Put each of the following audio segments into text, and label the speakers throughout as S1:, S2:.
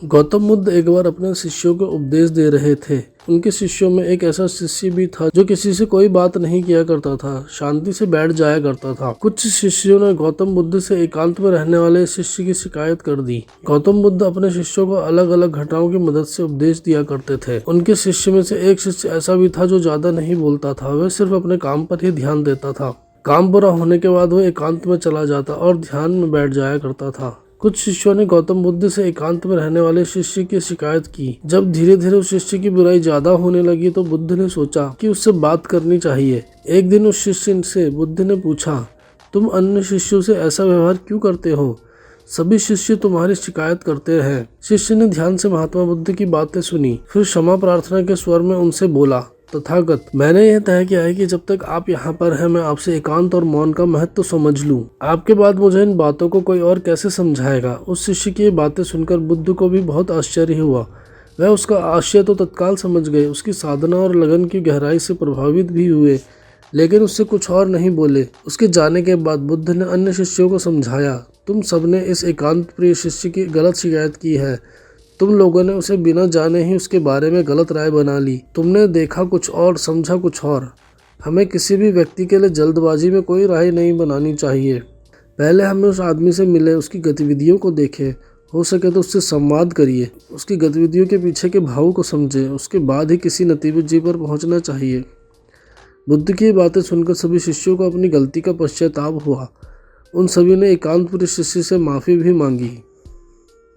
S1: गौतम बुद्ध एक बार अपने शिष्यों को उपदेश दे रहे थे। उनके शिष्यों में एक ऐसा शिष्य भी था जो किसी से कोई बात नहीं किया करता था, शांति से बैठ जाया करता था। कुछ शिष्यों ने गौतम बुद्ध से एकांत में रहने वाले शिष्य की शिकायत कर दी। गौतम बुद्ध अपने शिष्यों को अलग अलग घटनाओं की मदद से उपदेश दिया करते थे। उनके शिष्य में से एक शिष्य ऐसा भी था जो ज्यादा नहीं बोलता था, वह सिर्फ अपने काम पर ही ध्यान देता था। काम पूरा होने के बाद वह एकांत में चला जाता और ध्यान में बैठ जाया करता था। कुछ शिष्यों ने गौतम बुद्ध से एकांत में रहने वाले शिष्य की शिकायत की। जब धीरे धीरे उस शिष्य की बुराई ज्यादा होने लगी तो बुद्ध ने सोचा कि उससे बात करनी चाहिए। एक दिन उस शिष्य से बुद्ध ने पूछा, तुम अन्य शिष्यों से ऐसा व्यवहार क्यों करते हो? सभी शिष्य तुम्हारी शिकायत करते हैं। शिष्य ने ध्यान से महात्मा बुद्ध की बातें सुनी, फिर क्षमा प्रार्थना के स्वर में उनसे बोला, तथागत, मैंने यह तय किया है कि जब तक आप यहाँ पर हैं मैं आपसे एकांत और मौन का महत्व समझ लूं। आपके बाद मुझे इन बातों को कोई और कैसे समझाएगा? उस शिष्य की ये बातें सुनकर बुद्ध को भी बहुत आश्चर्य हुआ। वह उसका आशय तो तत्काल समझ गए, उसकी साधना और लगन की गहराई से प्रभावित भी हुए, लेकिन उससे कुछ और नहीं बोले। उसके जाने के बाद बुद्ध ने अन्य शिष्यों को समझाया, तुम सबने इस एकांत प्रिय शिष्य की गलत शिकायत की है। तुम लोगों ने उसे बिना जाने ही उसके बारे में गलत राय बना ली। तुमने देखा कुछ और, समझा कुछ और। हमें किसी भी व्यक्ति के लिए जल्दबाजी में कोई राय नहीं बनानी चाहिए। पहले हमें उस आदमी से मिले, उसकी गतिविधियों को देखें, हो सके तो उससे संवाद करिए, उसकी गतिविधियों के पीछे के भाव को समझें, उसके बाद ही किसी नतीजे पर पहुंचना चाहिए। बुद्ध की बातें सुनकर सभी शिष्यों को अपनी गलती का पश्चाताप हुआ। उन सभी ने एकांत प्रिय शिष्य से माफ़ी भी मांगी।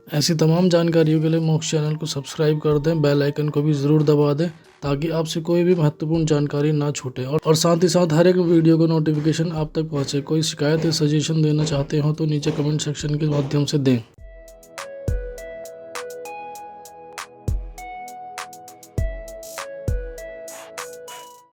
S1: ऐसी तमाम जानकारियों के लिए मोक्ष चैनल को सब्सक्राइब कर दें, बेल आइकन को भी ज़रूर दबा दें ताकि आपसे कोई भी महत्वपूर्ण जानकारी ना छूटे और साथ ही साथ हर एक वीडियो का नोटिफिकेशन आप तक पहुंचे। कोई शिकायत या सजेशन देना चाहते हो तो नीचे कमेंट सेक्शन के माध्यम से दें।